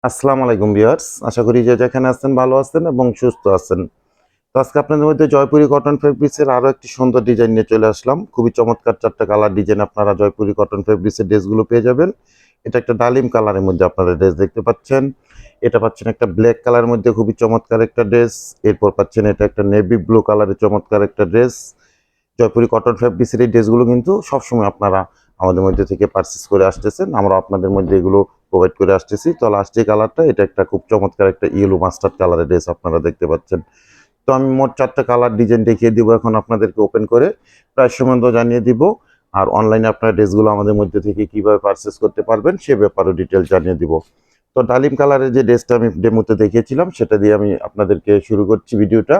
আসসালামু আলাইকুম ভিউয়ার্স, আশা করি যে যেখানে আছেন ভালো আছেন এবং সুস্থ আছেন। তো আজকে আপনাদের মধ্যে জয়পুরি কটন ফেব্রিক্সের আরো একটি সুন্দর ডিজাইন নিয়ে চলে আসলাম। খুবই চমৎকার চারটা কালার ডিজাইন আপনারা জয়পুরি কটন ফেব্রিক্সের ড্রেসগুলো পেয়ে যাবেন। এটা একটা ডালিম কালারের মধ্যে আপনারা ড্রেস দেখতে পাচ্ছেন। এটা পাচ্ছেন একটা ব্ল্যাক কালারের মধ্যে খুবই চমৎকার একটা ড্রেস। এরপর পাচ্ছেন এটা একটা নেভি ব্লু কালারের চমৎকার একটা ড্রেস। জয়পুরি কটন ফ্যাব্রিক্সের এই ড্রেসগুলো কিন্তু সবসময় আপনারা আমাদের মধ্যে থেকে পারচেস করে আসতেছেন, আমরা আপনাদের মধ্যে এগুলো প্রোভাইড করে আসতেছি। তো লাস্ট যে কালারটা, এটা একটা খুব চমৎকার একটা ইয়েলো মাস্টার্ড কালারের ড্রেস আপনারা দেখতে পাচ্ছেন। তো আমি মোট চারটা কালার ডিজাইন দেখিয়ে দিব এখন আপনাদেরকে ওপেন করে, প্রাইস সম্বন্ধ জানিয়ে দিব, আর অনলাইনে আপনার ড্রেসগুলো আমাদের মধ্যে থেকে কিভাবে পারচেস করতে পারবেন সে ব্যাপারেও ডিটেল জানিয়ে দিব। তো ডালিম কালারের যে ড্রেসটা আমি ডেমোতে দেখিয়েছিলাম সেটা দিয়ে আমি আপনাদেরকে শুরু করছি ভিডিওটা।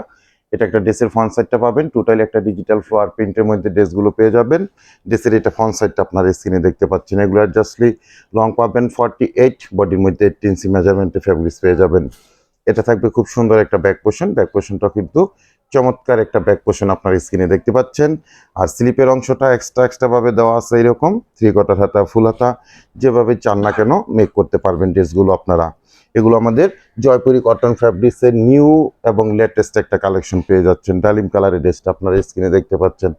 এটা একটা ড্রেসের ফ্রন্ট সাইডটা পাবেন, টোটালি একটা ডিজিটাল ফ্লোয়ার প্রিন্টের মধ্যে ড্রেসগুলো পেয়ে যাবেন। ড্রেসের এটা ফ্রন্ট সাইডটা আপনার স্ক্রিনে দেখতে পাচ্ছেন। এগুলো জাস্টলি লং পাবেন 48, বডির মধ্যে 8 ইঞ্চি মেজারমেন্টে ফ্যাব্রিক্স পেয়ে যাবেন। এটা থাকবে খুব সুন্দর একটা ব্যাক পোর্শন, ব্যাক পোর্শনটা কিন্তু চমৎকার একটা ব্যাক পোর্শন আপনার স্ক্রিনে দেখতে পাচ্ছেন। আর স্লিপের অংশটা এক্সট্রা ভাবে দেওয়া আছে, এরকম 3/4 হাতা ফুল হাতা, যেভাবে চান না কেন মেক করতে পারবেন ড্রেসগুলো আপনারা। এগুলো আমাদের জয়পুরি কটন ফ্যাব্রিক্সের নিউ এবং লেটেস্ট একটা কালেকশন পেয়ে যাচ্ছেন। ডালিম কালারের ড্রেসটা আপনারা স্ক্রিনে দেখতে পাচ্ছেন।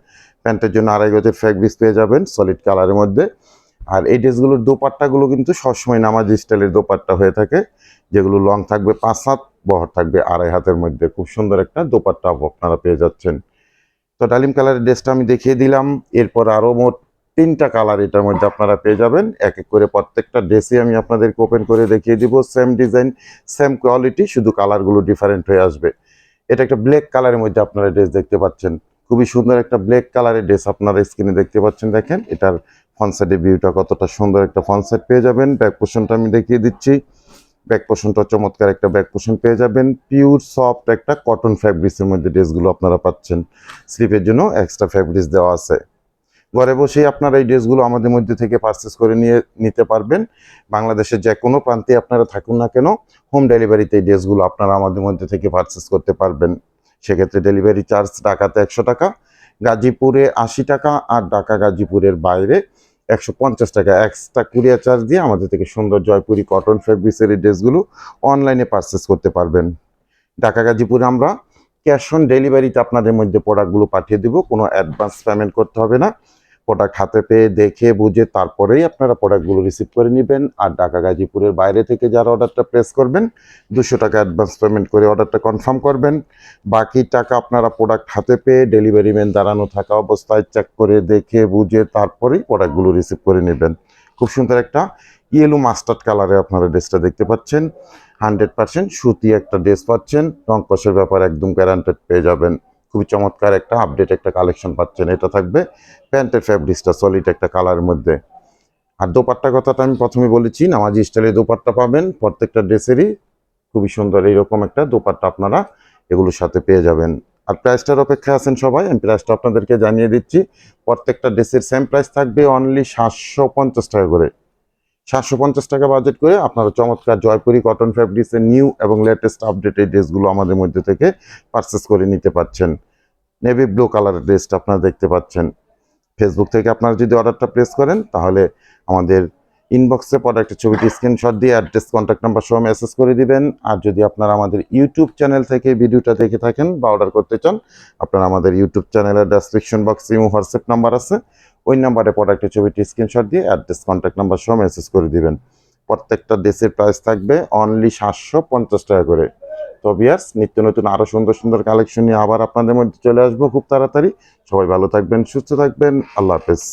প্যান্টের জন্য 2.5 গজের ফ্যাব্রিক্স পেয়ে যাবেন সলিড কালারের মধ্যে। আর এই ড্রেসগুলোর দোপাট্টাগুলো কিন্তু সবসময় নামাজি স্টাইলের দোপাট্টা হয়ে থাকে, যেগুলো লং থাকবে 5 হাত, বহর থাকবে 2.5 হাতের মধ্যে। খুব সুন্দর একটা দোপাট্টা আপনারা পেয়ে যাচ্ছেন। তো ডালিম কালারের ড্রেসটা আমি দেখিয়ে দিলাম। এরপর আরও মোট 3টা কালার এটার মধ্যে আপনারা পেয়ে যাবেন। এক এক করে প্রত্যেকটা ড্রেসই আমি আপনাদেরকে ওপেন করে দেখিয়ে দিব। সেম ডিজাইন, সেম কোয়ালিটি, শুধু কালারগুলো ডিফারেন্ট হয়ে আসবে। এটা একটা ব্ল্যাক কালারের মধ্যে আপনারা ড্রেস দেখতে পাচ্ছেন। খুবই সুন্দর একটা ব্ল্যাক কালারের ড্রেস আপনারা স্ক্রিনে দেখতে পাচ্ছেন। দেখেন এটার ফ্রন্ট সাইডের ভিউটা কতটা সুন্দর একটা ফ্রন্ট সাইড পেয়ে যাবেন। ব্যাক পোর্শনটা আমি দেখিয়ে দিচ্ছি। ব্যাক পোর্শনটা চমৎকার একটা ব্যাক পোর্শন পেয়ে যাবেন। পিওর সফট একটা কটন ফ্যাব্রিক্সের মধ্যে ড্রেসগুলো আপনারা পাচ্ছেন। স্লিপের জন্য এক্সট্রা ফ্যাব্রিক্স দেওয়া আছে। ঘরে বসেই আপনারা এই ড্রেসগুলো আমাদের মধ্যে থেকে পারচেস করে নিতে পারবেন। বাংলাদেশের যে কোনো প্রান্তে আপনারা থাকুন না কেন, হোম ডেলিভারিতে এই ড্রেসগুলো আপনারা আমাদের মধ্যে থেকে পারচেস করতে পারবেন। সেক্ষেত্রে ডেলিভারি চার্জ ঢাকাতে 100 টাকা, গাজীপুরে 80 টাকা, আর ঢাকা গাজীপুরের বাইরে 150 টাকা এক্সট্রা কুরিয়ার চার্জ দিয়ে আমাদের থেকে সুন্দর জয়পুরি কটন ফ্যাব্রিক্সের এই ড্রেসগুলো অনলাইনে পারচেস করতে পারবেন। ঢাকা গাজীপুরে আমরা ক্যাশ অন ডেলিভারিতে আপনাদের মধ্যে প্রোডাক্টগুলো পাঠিয়ে দেবো, কোনো অ্যাডভান্স পেমেন্ট করতে হবে না। প্রোডাক্ট হাতে পেয়ে দেখে বুঝে তারপরেই আপনারা প্রোডাক্টগুলো রিসিভ করে নেবেন। আর ঢাকা গাজীপুরের বাইরে থেকে যারা অর্ডারটা প্লেস করবেন, 200 টাকা অ্যাডভান্স পেমেন্ট করে অর্ডারটা কনফার্ম করবেন। বাকি টাকা আপনারা প্রোডাক্ট হাতে পেয়ে ডেলিভারি ম্যান দাঁড়ানো থাকা অবস্থায় চেক করে দেখে বুঝে তারপরেই প্রোডাক্টগুলো রিসিভ করে নেবেন। খুব সুন্দর একটা ইয়েলো মাস্টার্ড কালারে আপনারা ড্রেসটা দেখতে পাচ্ছেন। 100% সুতি একটা ড্রেস পাচ্ছেন, রং কষের ব্যাপার একদম গ্যারান্টেড পেয়ে যাবেন। খুবই চমৎকার একটা আপডেট একটা কালেকশন পাচ্ছেন। এটা থাকবে প্যান্টের ফ্যাব্রিক্সটা সলিড একটা কালারের মধ্যে। আর দোপাট্টার কথাটা আমি প্রথমে বলেছি, নামাজি স্টাইলে দোপাট্টা পাবেন প্রত্যেকটা ড্রেসেরই। খুবই সুন্দর এইরকম একটা দোপাট্টা আপনারা এগুলোর সাথে পেয়ে যাবেন। আর প্রাইসটার অপেক্ষা আছেন সবাই, আমি প্রাইসটা আপনাদেরকে জানিয়ে দিচ্ছি। প্রত্যেকটা ড্রেসের সেম প্রাইস থাকবে, অনলি 750 টাকা করে। 750 টাকা বাজেট করে আপনারা চমৎকার জয়পুরি কটন ফ্যাব্রিক্সের নিউ এবং লেটেস্ট আপডেটেড ড্রেসগুলো আমাদের মধ্যে থেকে পারচেস করে নিতে পারছেন। নেভি ব্লু কালারের ড্রেসটা আপনারা দেখতে পাচ্ছেন। ফেসবুক থেকে আপনারা যদি অর্ডারটা প্লেস করেন, তাহলে আমাদের ইনবক্সে প্রোডাক্টের ছবিটি স্ক্রিনশট দিয়ে অ্যাড্রেস কন্ট্যাক্ট নাম্বার সহ মেসেজ করে দিবেন। আর যদি আপনারা আমাদের ইউটিউব চ্যানেল থেকে ভিডিওটা দেখে থাকেন বা অর্ডার করতে চান, আপনারা আমাদের ইউটিউব চ্যানেলের ডেসক্রিপশন বক্সে হোয়াটসঅ্যাপ নাম্বার আছে, ওই নাম্বারে প্রোডাক্টের ছবিটি স্ক্রিনশট দিয়ে অ্যাড্রেস কন্ট্যাক্ট নাম্বার সহ মেসেজ করে দিবেন। প্রত্যেকটা ড্রেসের প্রাইস থাকবে অনলি 750 টাকা করে। তো ভিউয়ার্স, নিত্য নতুন আরও সুন্দর সুন্দর কালেকশন নিয়ে আবার আপনাদের মধ্যে চলে আসবো খুব তাড়াতাড়ি। সবাই ভালো থাকবেন, সুস্থ থাকবেন, আল্লাহ হাফেজ।